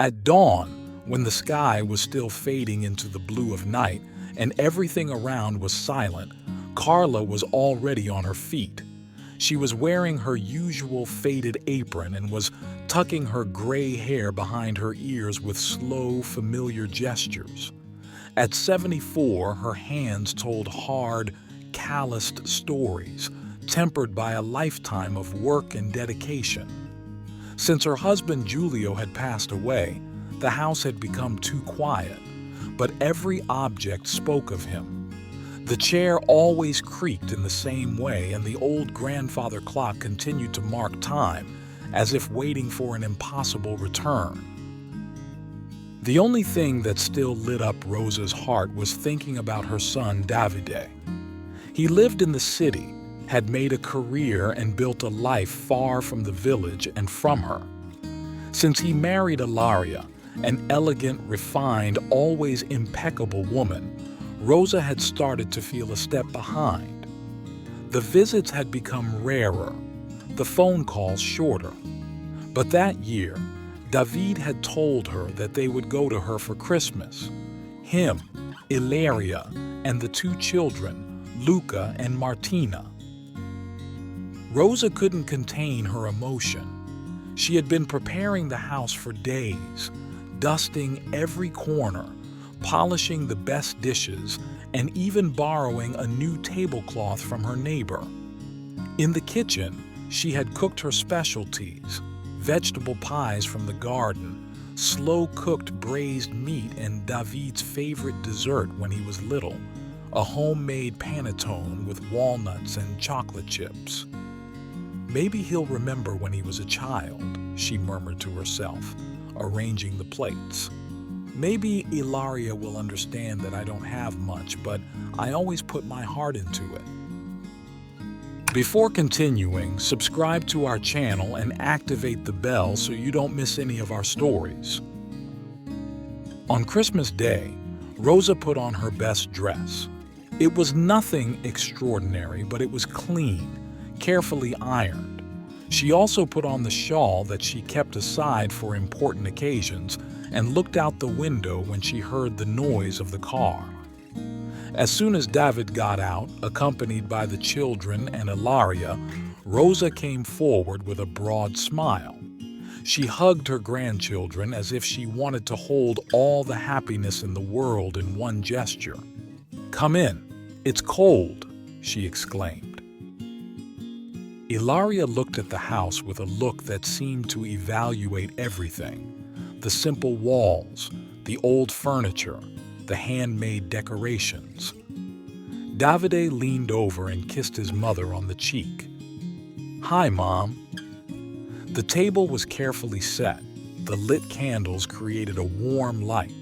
At dawn, when the sky was still fading into the blue of night and everything around was silent, Carla was already on her feet. She was wearing her usual faded apron and was tucking her gray hair behind her ears with slow, familiar gestures. At 74, her hands told hard, calloused stories, tempered by a lifetime of work and dedication. Since her husband Giulio had passed away, the house had become too quiet, but every object spoke of him. The chair always creaked in the same way, and the old grandfather clock continued to mark time, as if waiting for an impossible return. The only thing that still lit up Rosa's heart was thinking about her son Davide. He lived in the city, had made a career and built a life far from the village and from her. Since he married Ilaria, an elegant, refined, always impeccable woman, Rosa had started to feel a step behind. The visits had become rarer, the phone calls shorter. But that year, David had told her that they would go to her for Christmas. Him, Ilaria, and the two children, Luca and Martina. Rosa couldn't contain her emotion. She had been preparing the house for days, dusting every corner, polishing the best dishes, and even borrowing a new tablecloth from her neighbor. In the kitchen, she had cooked her specialties, vegetable pies from the garden, slow-cooked braised meat, and David's favorite dessert when he was little, a homemade panettone with walnuts and chocolate chips. Maybe he'll remember when he was a child, she murmured to herself, arranging the plates. Maybe Ilaria will understand that I don't have much, but I always put my heart into it. Before continuing, subscribe to our channel and activate the bell so you don't miss any of our stories. On Christmas Day, Rosa put on her best dress. It was nothing extraordinary, but it was clean, carefully ironed. She also put on the shawl that she kept aside for important occasions and looked out the window when she heard the noise of the car. As soon as David got out, accompanied by the children and Ilaria, Rosa came forward with a broad smile. She hugged her grandchildren as if she wanted to hold all the happiness in the world in one gesture. "Come in, it's cold," she exclaimed. Ilaria looked at the house with a look that seemed to evaluate everything. The simple walls, the old furniture, the handmade decorations. Davide leaned over and kissed his mother on the cheek. "Hi, Mom." The table was carefully set. The lit candles created a warm light.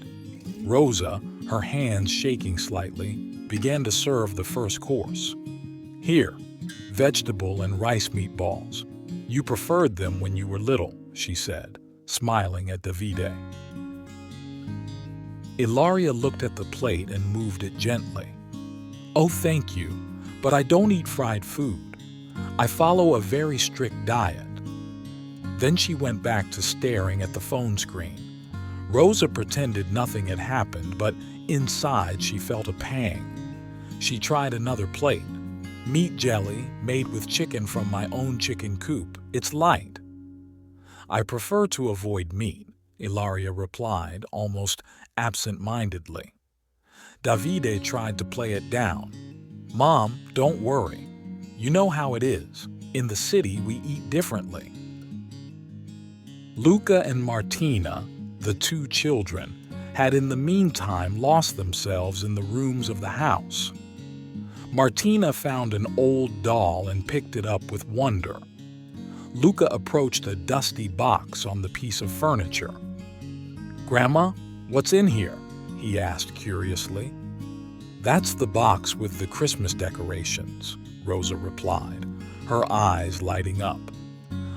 Rosa, her hands shaking slightly, began to serve the first course. "Here, vegetable and rice meatballs. You preferred them when you were little," she said, smiling at Davide. Ilaria looked at the plate and moved it gently. "Oh, thank you, but I don't eat fried food. I follow a very strict diet." Then she went back to staring at the phone screen. Rosa pretended nothing had happened, but inside she felt a pang. She tried another plate. "Meat jelly made with chicken from my own chicken coop. It's light." "I prefer to avoid meat," Ilaria replied, almost absent-mindedly. Davide tried to play it down. "Mom, don't worry. You know how it is. In the city, we eat differently." Luca and Martina, the two children, had in the meantime lost themselves in the rooms of the house. Martina found an old doll and picked it up with wonder. Luca approached a dusty box on the piece of furniture. "Grandma, what's in here?" he asked curiously. "That's the box with the Christmas decorations," Rosa replied, her eyes lighting up.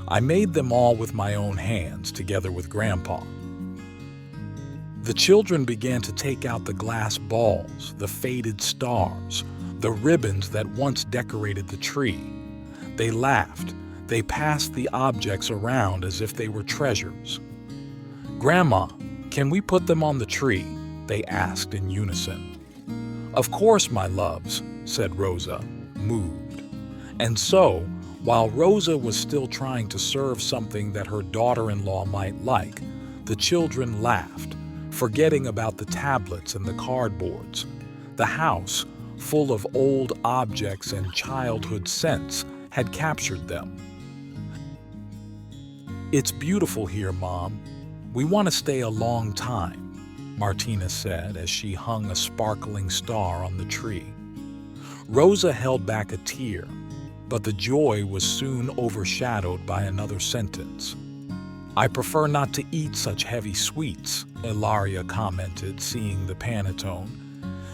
"I made them all with my own hands, together with Grandpa." The children began to take out the glass balls, the faded stars, the ribbons that once decorated the tree. They laughed. They passed the objects around as if they were treasures. "Grandma, can we put them on the tree?" they asked in unison. "Of course, my loves," said Rosa, moved. And so, while Rosa was still trying to serve something that her daughter-in-law might like, the children laughed, forgetting about the tablets and the cardboards. The house, full of old objects and childhood scents, had captured them. "It's beautiful here, Mom. We want to stay a long time," Martina said as she hung a sparkling star on the tree. Rosa held back a tear, but the joy was soon overshadowed by another sentence. "I prefer not to eat such heavy sweets," Ilaria commented, seeing the panettone.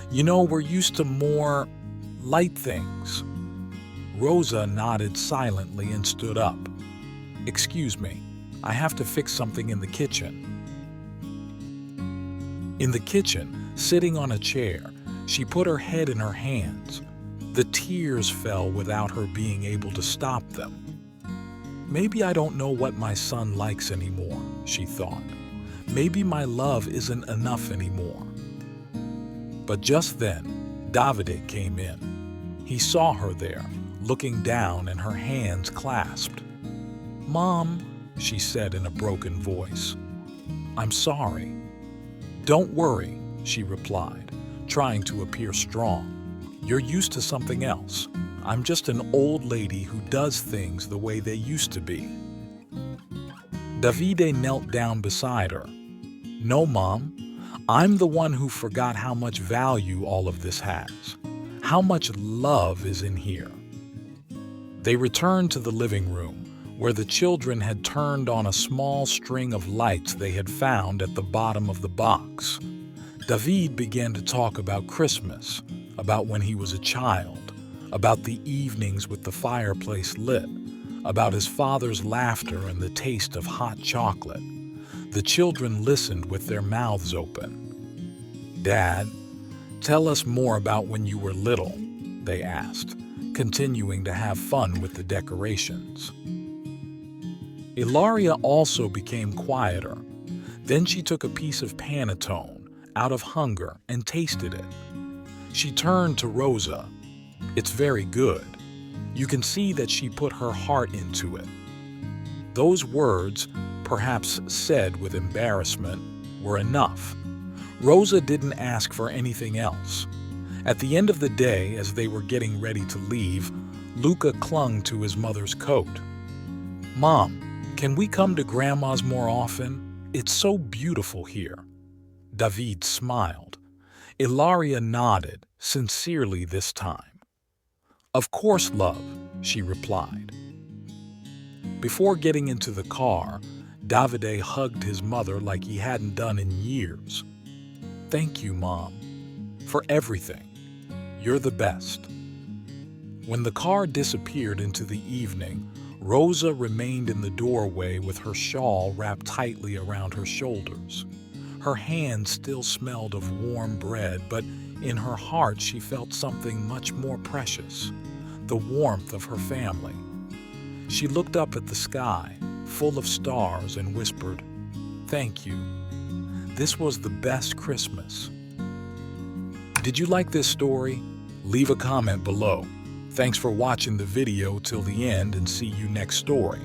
"You know, we're used to more light things." Rosa nodded silently and stood up. "Excuse me, I have to fix something in the kitchen." In the kitchen, sitting on a chair, she put her head in her hands. The tears fell without her being able to stop them. "Maybe I don't know what my son likes anymore," she thought. "Maybe my love isn't enough anymore." But just then, Davide came in. He saw her there, looking down and her hands clasped. "Mom," she said in a broken voice, "I'm sorry." "Don't worry," she replied, trying to appear strong. "You're used to something else. I'm just an old lady who does things the way they used to be." Davide knelt down beside her. "No, Mom, I'm the one who forgot how much value all of this has, how much love is in here." They returned to the living room, where the children had turned on a small string of lights they had found at the bottom of the box. David began to talk about Christmas, about when he was a child, about the evenings with the fireplace lit, about his father's laughter and the taste of hot chocolate. The children listened with their mouths open. "Dad, tell us more about when you were little," they asked, continuing to have fun with the decorations. Ilaria also became quieter. Then she took a piece of panettone out of hunger and tasted it. She turned to Rosa. "It's very good." You can see that she put her heart into it. Those words, perhaps said with embarrassment, were enough. Rosa didn't ask for anything else. At the end of the day, as they were getting ready to leave, Luca clung to his mother's coat. "Mom, can we come to Grandma's more often? It's so beautiful here." David smiled. Ilaria nodded, sincerely this time. "Of course, love," she replied. Before getting into the car, Davide hugged his mother like he hadn't done in years. "Thank you, Mom, for everything. You're the best." When the car disappeared into the evening, Rosa remained in the doorway with her shawl wrapped tightly around her shoulders. Her hands still smelled of warm bread, but in her heart she felt something much more precious, the warmth of her family. She looked up at the sky, full of stars, and whispered, "Thank you. This was the best Christmas." Did you like this story? Leave a comment below. Thanks for watching the video till the end, and see you next story.